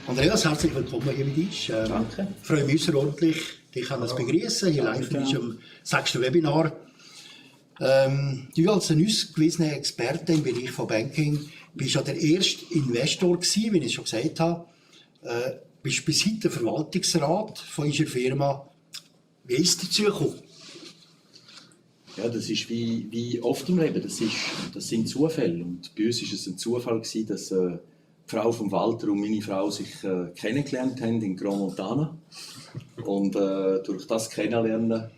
Andreas, herzlich willkommen hier mit uns. Danke. Ich freue mich außerordentlich, dich zu begrüßen hier live in unserem 6. Webinar. Du als ein ausgewiesener Experte im Bereich von Banking bist ja der erste Investor gewesen, wie ich schon gesagt habe. Bist bis heute der Verwaltungsrat von unserer Firma. Wie ist es dazu gekommen? Ja, das ist wie oft im Leben. Das sind Zufälle. Und bei uns war es ein Zufall gewesen, dass die Frau von Walter und meine Frau sich kennengelernt haben in Grand Montana. Und durch das Kennenlernen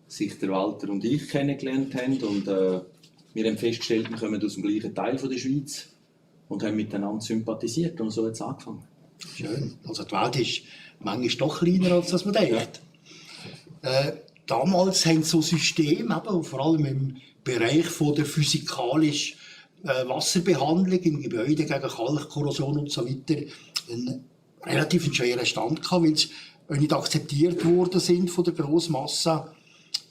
sich der Walter und ich kennengelernt haben. Und wir haben festgestellt, wir kommen aus dem gleichen Teil der Schweiz und haben miteinander sympathisiert. Und so hat es angefangen. Schön. Also die Welt ist manchmal doch kleiner, als man denkt. Ja. Damals haben so Systeme, eben, vor allem im Bereich von der physikalischen Wasserbehandlung in Gebäuden gegen Kalkkorrosion und so weiter, einen relativ schweren Stand gehabt, weil sie nicht akzeptiert worden sind von der Grossmasse.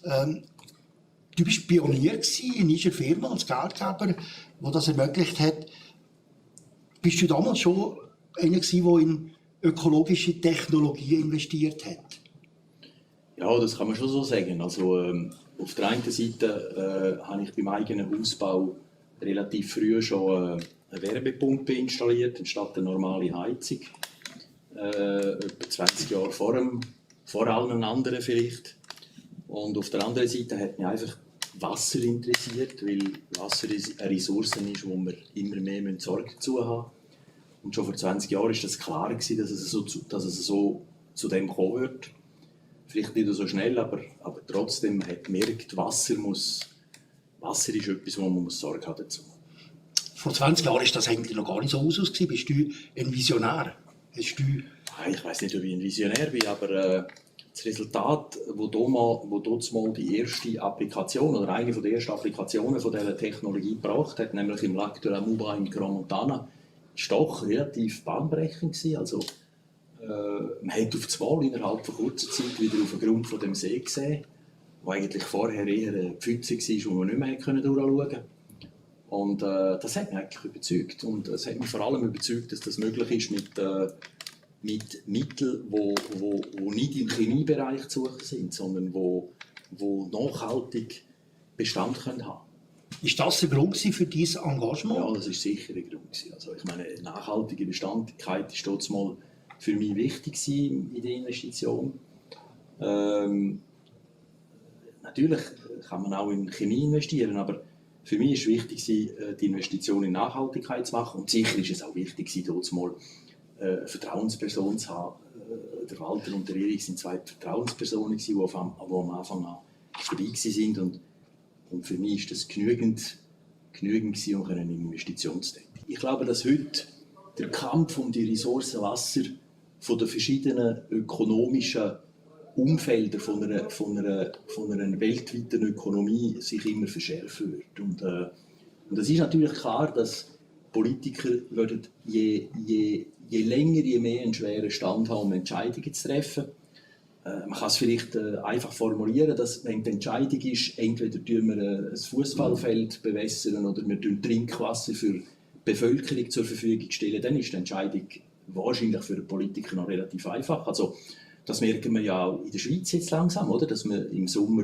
Du bist Pionier in unserer Firma als Geldgeber, der das ermöglicht hat. Bist du damals schon einer gewesen, der in ökologische Technologien investiert hat? Ja, das kann man schon so sagen. Also, auf der einen Seite habe ich beim eigenen Ausbau relativ früh schon eine Wärmepumpe installiert, anstatt eine normale Heizung. Etwa 20 Jahre vor allen anderen vielleicht. Und auf der anderen Seite hat mich einfach Wasser interessiert, weil Wasser eine Ressource ist, wo wir immer mehr Sorge dazu haben. Und schon vor 20 Jahren war das klar, dass es so zu dem kommen wird. Vielleicht nicht so schnell, aber trotzdem hat gemerkt, Wasser ist etwas, wo man Sorge haben dazu. Vor 20 Jahren war das eigentlich noch gar nicht so aus. Bist du ein Visionär? Ich weiß nicht, ob ich ein Visionär bin, aber das Resultat, wo dort mal die erste Applikation oder eine der ersten Applikationen von dieser Technologie gebracht hat, nämlich im Lac de la Mouba in Grand Montana, war doch relativ bahnbrechend gewesen. Also, man hat auf einmal innerhalb von kurzer Zeit wieder auf den Grund von dem See gesehen, der eigentlich vorher eher eine Pfütze war, wo man nicht mehr durchschauen konnte. Und das hat mich eigentlich überzeugt. Und es hat mich vor allem überzeugt, dass das möglich ist mit Mitteln, die nicht im Chemiebereich zu suchen sind, sondern die nachhaltig Bestand haben können. Ist das der Grund für dein Engagement? Ja, das war sicher der Grund. Also, ich meine, nachhaltige Beständigkeit war dort mal für mich wichtig in der Investition. Natürlich kann man auch in Chemie investieren, aber für mich war wichtig, die Investition in Nachhaltigkeit zu machen. Und sicher war es auch wichtig, dort mal eine Vertrauensperson zu haben. Der Walter und der Erich waren zwei Vertrauenspersonen, die am Anfang an dabei waren. Und für mich war das genügend um eine Investition zu tätigen. Ich glaube, dass heute der Kampf um die Ressource Wasser von den verschiedenen ökonomischen Umfeldern von einer weltweiten Ökonomie sich immer verschärfen wird. Und es ist natürlich klar, dass Politiker je länger, je mehr einen schweren Stand haben, um Entscheidungen zu treffen. Man kann es vielleicht einfach formulieren, dass wenn die Entscheidung ist, entweder tun wir ein Fußballfeld bewässern oder wir stellen Trinkwasser für die Bevölkerung zur Verfügung stellen, dann ist die Entscheidung wahrscheinlich für den Politiker noch relativ einfach. Also, das merken wir ja auch in der Schweiz jetzt langsam, oder? Dass man im Sommer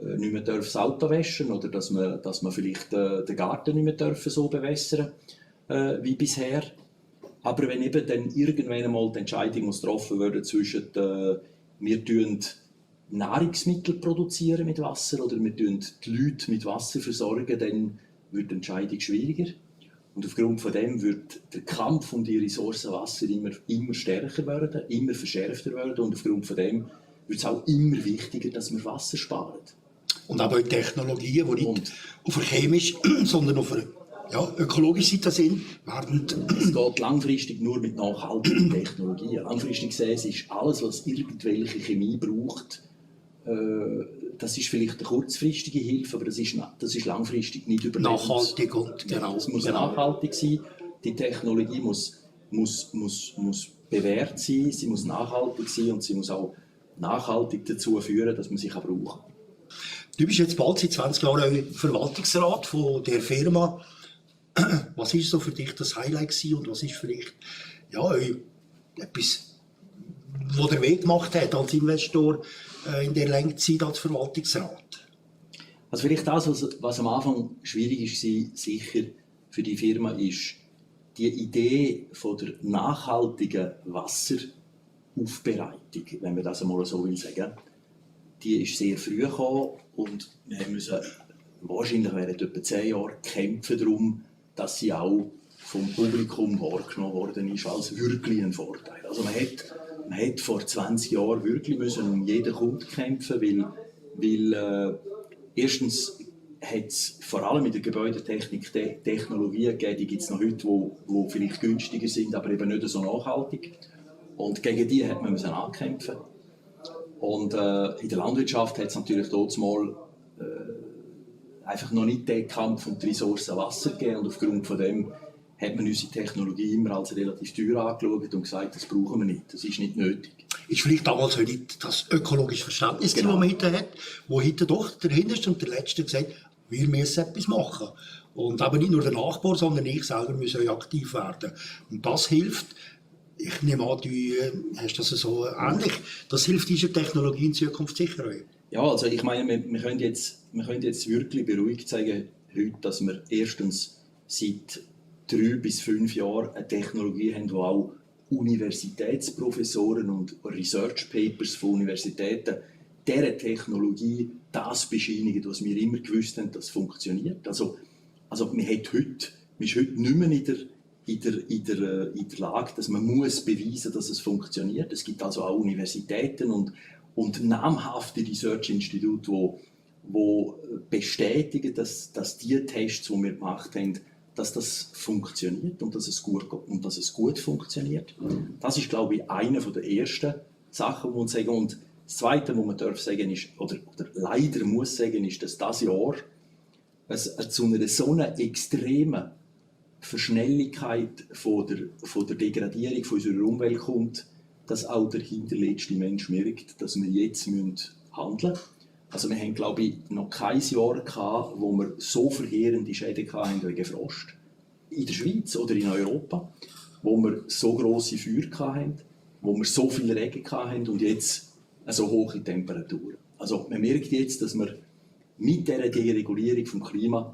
nicht mehr das Auto waschen oder dass man vielleicht den Garten nicht mehr so bewässern wie bisher. Aber wenn eben dann irgendwann einmal die Entscheidung getroffen wird zwischen wir produzieren Nahrungsmittel mit Wasser oder wir die Leute mit Wasser versorgen, dann wird die Entscheidung schwieriger. Und aufgrund von dem wird der Kampf um die Ressource Wasser immer stärker werden, immer verschärfter werden. Und aufgrund von dem wird es auch immer wichtiger, dass wir Wasser sparen. Und aber Technologien, die nicht auf der chemischen, sondern auf der ökologischen Seite sind, werden... Es geht langfristig nur mit nachhaltigen Technologien. Langfristig gesehen ist alles, was irgendwelche Chemie braucht, das ist vielleicht eine kurzfristige Hilfe, aber das ist langfristig nicht überlebens. Nachhaltig und genau. Es muss nachhaltig sein. Die Technologie muss bewährt sein, sie muss nachhaltig sein und sie muss auch nachhaltig dazu führen, dass man sie brauchen kann. Du bist jetzt bald seit 20 Jahren Verwaltungsrat von der Firma. Was war so für dich das Highlight gewesen und was ist vielleicht etwas, wo der Weg gemacht hat als Investor in der langen Zeit als Verwaltungsrat? Also vielleicht das, was am Anfang schwierig war, sicher für die Firma, ist die Idee von der nachhaltigen Wasseraufbereitung, wenn man das einmal so will sagen. Die ist sehr früh gekommen und wir müssen wahrscheinlich während etwa 10 Jahren kämpfen darum, dass sie auch vom Publikum wahrgenommen worden ist als wirklich ein Vorteil. Also man hat vor 20 Jahren wirklich müssen um jeden Kunden kämpfen, weil erstens hat es vor allem in der Gebäudetechnik Technologien gegeben, die gibt es noch heute, die vielleicht günstiger sind, aber eben nicht so nachhaltig. Und gegen die hat man müssen ankämpfen. Und in der Landwirtschaft hat es natürlich dort mal einfach noch nicht den Kampf um die Ressourcen Wasser gegeben. Und aufgrund von dem hat man unsere Technologie immer als relativ teuer angeschaut und gesagt, das brauchen wir nicht, das ist nicht nötig. Ist vielleicht damals nicht das ökologische Verständnis, Genau. das man heute hat, wo heute doch der Hinterste und der Letzte gesagt, wir müssen etwas machen. Und aber nicht nur der Nachbar, sondern ich selber müssen aktiv werden. Und das hilft, ich nehme an, du hast das so ähnlich, das hilft dieser Technologie in Zukunft sicher auch. Ja, also ich meine, wir können jetzt wirklich beruhigt sagen, heute, dass wir erstens seit 3 bis 5 Jahren eine Technologie haben, die auch Universitätsprofessoren und Research Papers von Universitäten dieser Technologie das bescheinigen, was wir immer gewusst haben, dass funktioniert. Also man ist heute nicht mehr in der Lage, dass man muss beweisen, dass es funktioniert. Es gibt also auch Universitäten und namhafte Research-Institute, die bestätigen, dass die Tests, die wir gemacht haben, dass das funktioniert und dass es gut funktioniert. Das ist, glaube ich, eine der ersten Sachen, die man sagen. Und das Zweite, was man darf sagen ist, oder leider muss sagen, ist, dass dieses Jahr es zu einer so einer extremen Verschnelligkeit von der Degradierung von unserer Umwelt kommt, dass auch der hinterletzte Mensch merkt, dass wir jetzt handeln müssen. Also wir haben, glaube ich, noch kein Jahr gehabt, wo wir so verheerende Schäden hatten wegen Frost. In der Schweiz oder in Europa, wo wir so grosse Feuer hatten, wo wir so viel Regen hatten und jetzt so hohe Temperaturen. Also man merkt jetzt, dass wir mit dieser Deregulierung des Klimas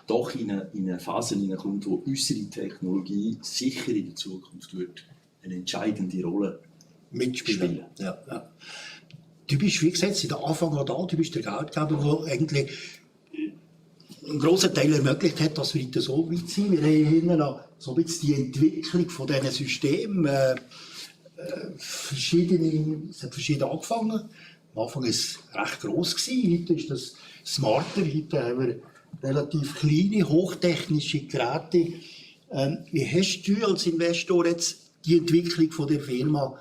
doch in eine Phase hineinkommt, wo unsere Technologie sicher in der Zukunft wird eine entscheidende Rolle mitspielen. Ja. Du bist, wie gesagt, seit Anfang an da, du bist der Geldgeber, der eigentlich einen grossen Teil ermöglicht hat, dass wir heute so weit sind. Wir haben hinten noch so ein bisschen die Entwicklung von diesen Systemen. Es hat verschieden angefangen. Am Anfang war es recht gross gewesen. Heute ist das smarter. Heute haben wir relativ kleine, hochtechnische Geräte. Wie hast du als Investor jetzt die Entwicklung von der Firma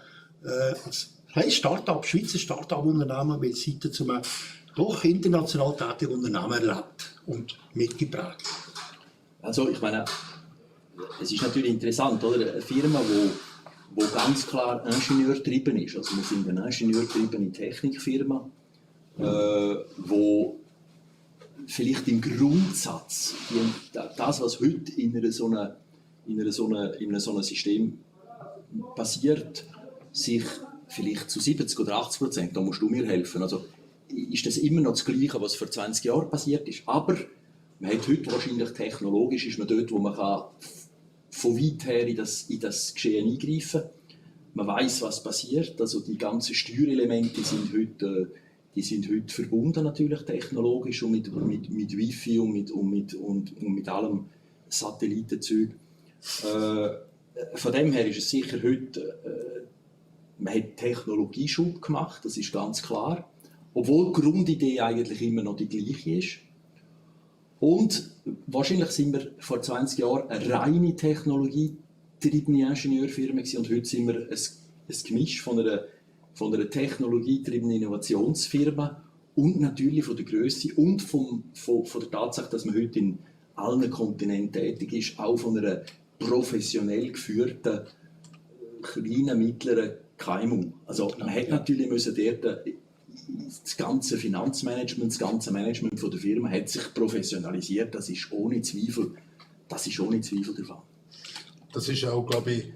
als kleines Start-up, Schweizer Start-up-Unternehmen mit Seite zu einem doch international tätigen Unternehmen erlebt und mitgeprägt? Also ich meine, es ist natürlich interessant, oder? Eine Firma, die ganz klar ingenieurgetrieben ist. Also wir sind eine ingenieurgetriebene Technikfirma, wo vielleicht im Grundsatz das, was heute in einem so einem System passiert, sich vielleicht zu 70 oder 80%, da musst du mir helfen. Also ist das immer noch das Gleiche, was vor 20 Jahren passiert ist. Aber man hat heute wahrscheinlich technologisch ist man dort, wo man kann von weit her in das Geschehen eingreifen kann. Man weiß, was passiert. Also die ganzen Steuerelemente sind heute verbunden natürlich technologisch und mit Wi-Fi und mit allem Satellitenzeug. Von dem her ist es sicher heute, man hat Technologieschub gemacht, das ist ganz klar. Obwohl die Grundidee eigentlich immer noch die gleiche ist. Und wahrscheinlich sind wir vor 20 Jahren eine reine technologiegetriebene Ingenieurfirma gewesen, und heute sind wir ein Gemisch von einer technologiegetriebenen Innovationsfirma und natürlich von der Grösse und von der Tatsache, dass man heute in allen Kontinenten tätig ist, auch von einer professionell geführten kleinen, mittleren KMU. Also man hat natürlich müssen dort das ganze Finanzmanagement, das ganze Management von der Firma hat sich professionalisiert. Das ist ohne Zweifel der Fall. Das ist auch, glaube ich,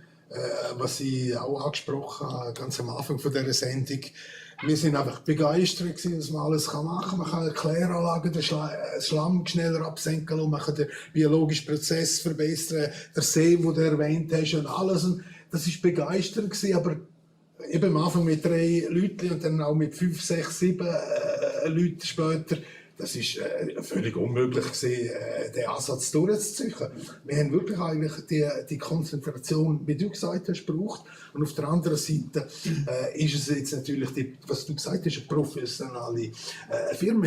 was ich auch angesprochen habe, ganz am Anfang von dieser Sendung. Wir sind einfach begeistert gewesen, dass man alles machen kann. Man kann Kläranlagen, den Schlamm schneller absenken und man kann den biologischen Prozess verbessern, der See, den du erwähnt hast und alles. Und das war begeistert gewesen, aber eben am Anfang mit 3 Leuten und dann auch mit 5, 6, 7 Leuten später. Das ist völlig unmöglich gewesen, den Ansatz durchzuziehen. Wir haben wirklich eigentlich die Konzentration, wie du gesagt hast, gebraucht. Und auf der anderen Seite ist es jetzt natürlich, was du gesagt hast, eine professionelle Firma.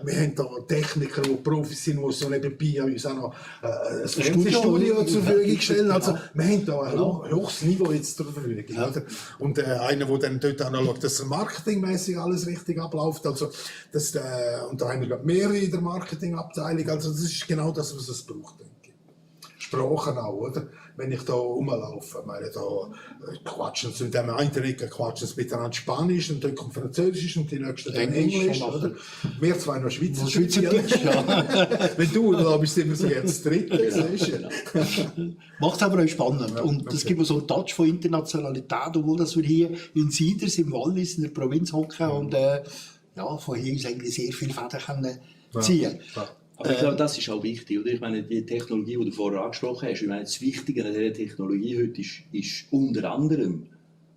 Wir haben da Techniker, die Profis sind, die so nebenbei uns auch noch ein Fernsehstudio zur Verfügung stellen. Also wir haben da ein hohes Niveau jetzt zur Verfügung. Ja. Oder? Und einer, der dann dort auch noch schaut, dass marketingmäßig alles richtig abläuft. Also, und da haben wir mehrere in der Marketingabteilung. Also das ist genau das, was es braucht, denke ich. Sprachen auch, oder? Wenn ich da rumlaufe, meine, da quatschen sie, in dem einen Ecke quatschen sie miteinander Spanisch und dann kommt Französisch und die nächsten dann Englisch, oder? Wir zwei noch Schweizerdeutsch, ja. Wenn du, da bist du immer so jetzt Dritte, siehst du. Macht es aber auch spannend. Und es gibt so einen Touch von Internationalität, obwohl dass wir hier in Siders, im Wallis, in der Provinz hocken und von hier aus eigentlich sehr viel Fäden können ziehen. Ja. Aber ich glaube, das ist auch wichtig. Oder? Ich meine, die Technologie, die du vorher angesprochen hast, ich meine, das Wichtige an dieser Technologie heute ist unter anderem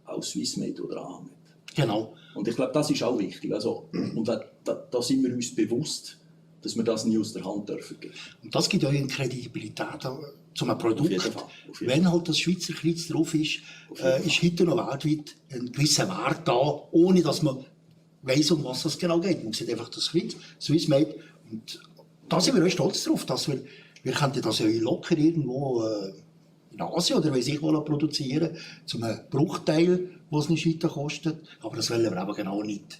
auch Swissmade oder Ahmed. Genau. Und ich glaube, das ist auch wichtig. Also, und da sind wir uns bewusst, dass wir das nie aus der Hand dürfen geben. Und das gibt auch eine Kredibilität zu einem Produkt. Auf jeden Fall. Wenn halt das Schweizer Kreuz drauf ist heute noch weltweit ein gewisser Wert da, ohne dass man weiss, um was es genau geht. Man sieht einfach das Kreuz, Swissmade. Und da sind wir auch stolz drauf, dass wir könnten das ja locker irgendwo in Asien oder weiss ich wo produzieren, zu einem Bruchteil, was nicht weiter kostet. Aber das wollen wir aber genau nicht.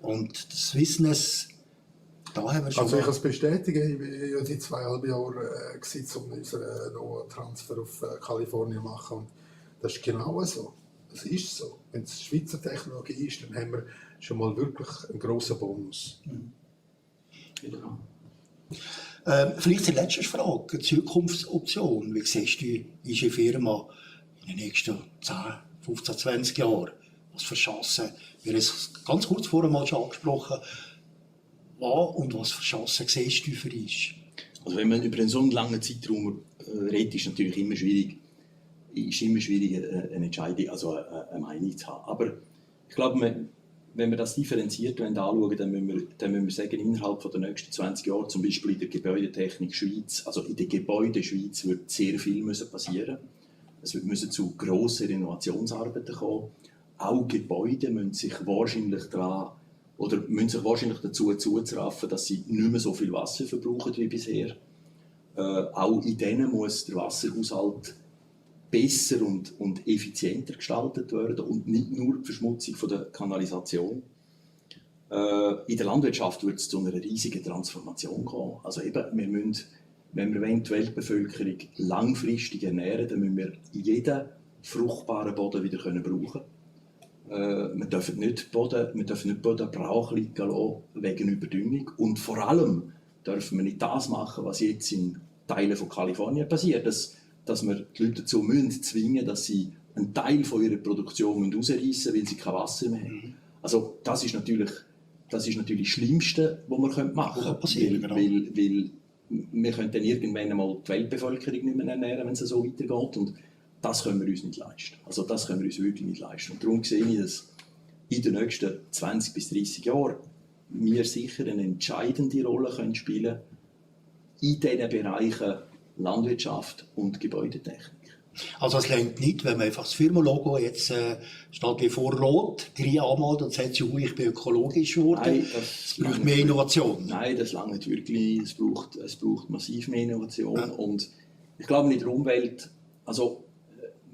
Und das Wissens, da haben wir schon... Also ich kann es bestätigen, ich war ja die 2,5 Jahre um unseren Transfer auf Kalifornien zu machen. Und das ist genau so. Das ist so. Wenn es Schweizer Technologie ist, dann haben wir schon mal wirklich einen grossen Bonus. Genau. Vielleicht die letzte Frage, die Zukunftsoption. Wie siehst du unsere Firma in den nächsten 10, 15, 20 Jahren? Was für Chancen? Wir haben es ganz kurz vorher mal schon angesprochen. Was für Chancen siehst du für uns? Also wenn man über einen so langen Zeitraum redet, ist es natürlich immer schwierig, eine Entscheidung, also eine Meinung zu haben. Aber ich glaube, wenn wir das differenziert anschauen, dann müssen wir sagen, innerhalb der nächsten 20 Jahre, zum Beispiel in der Gebäudetechnik Schweiz, also in der Gebäudeschweiz, wird sehr viel passieren. Es müssen zu grossen Renovationsarbeiten kommen. Auch Gebäude müssen sich wahrscheinlich dazu zuzuraffen, dass sie nicht mehr so viel Wasser verbrauchen wie bisher. Auch in denen muss der Wasserhaushalt besser und effizienter gestaltet werden und nicht nur die Verschmutzung von der Kanalisation. In der Landwirtschaft wird es zu einer riesigen Transformation kommen. Also eben, wenn wir die Weltbevölkerung langfristig ernähren, dann müssen wir jeden fruchtbaren Boden wieder brauchen. Wir dürfen nicht Boden brach liegen lassen wegen Überdüngung. Und vor allem dürfen wir nicht das machen, was jetzt in Teilen von Kalifornien passiert, dass wir die Leute dazu zwingen, dass sie einen Teil von ihrer Produktion rausreißen müssen, weil sie kein Wasser mehr haben. Also das ist natürlich das Schlimmste, was wir machen können. Passieren, genau. Weil wir können dann irgendwann einmal die Weltbevölkerung nicht mehr ernähren, wenn es so weitergeht. Und das können wir uns nicht leisten. Also das können wir uns wirklich nicht leisten. Und darum sehe ich, dass in den nächsten 20 bis 30 Jahren wir sicher eine entscheidende Rolle spielen können in diesen Bereichen Landwirtschaft und Gebäudetechnik. Also es längt nicht, wenn man einfach das Firmenlogo jetzt steht wie vor Rot, grün anmalt und sagt, ich bin ökologisch geworden. Nein, es braucht mehr Innovation. Nein, das langt wirklich. Es braucht massiv mehr Innovation. Ja. Und ich glaube, in der Umwelt, also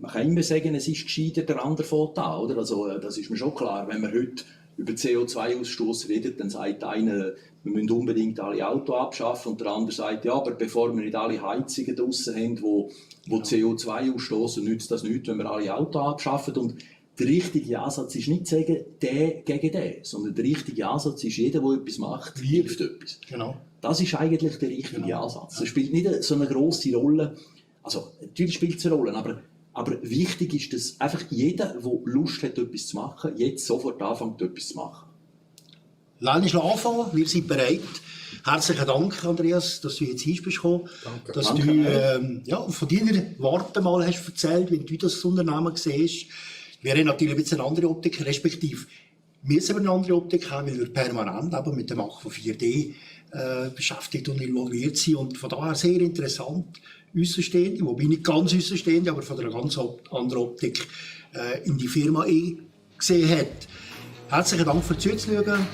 man kann immer sagen, es ist gescheiter, der andere fährt an, oder? Also das ist mir schon klar. Wenn man heute über CO2-Ausstoß redet, dann sagt einer, wir müssen unbedingt alle Autos abschaffen und der andere sagt, ja, aber bevor wir nicht alle Heizungen draussen haben, die CO2 ausstoßen, nützt das nichts, wenn wir alle Autos abschaffen. Und der richtige Ansatz ist nicht zu sagen, der gegen den, sondern der richtige Ansatz ist, jeder, der etwas macht, hilft etwas. Genau. Das ist eigentlich der richtige Ansatz. Es spielt nicht so eine grosse Rolle, also natürlich spielt es eine Rolle, aber Aber wichtig ist, dass einfach jeder, der Lust hat, etwas zu machen, jetzt sofort anfängt, etwas zu machen. Lass uns anfangen, wir sind bereit. Herzlichen Dank, Andreas, dass du jetzt hier bist gekommen. Danke. Dass Danke. du von deiner Warte mal hast erzählt, wie du das Unternehmen siehst. Wir haben natürlich ein bisschen eine andere Optik, respektive müssen wir eine andere Optik haben, weil wir permanent eben mit dem Machen von 4D beschäftigt und involviert sind. Und von daher sehr interessant, Außenstehende, wobei nicht ganz Außenstehende, aber von einer ganz anderen Optik in die Firma gesehen hat. Herzlichen Dank fürs Zuschauen.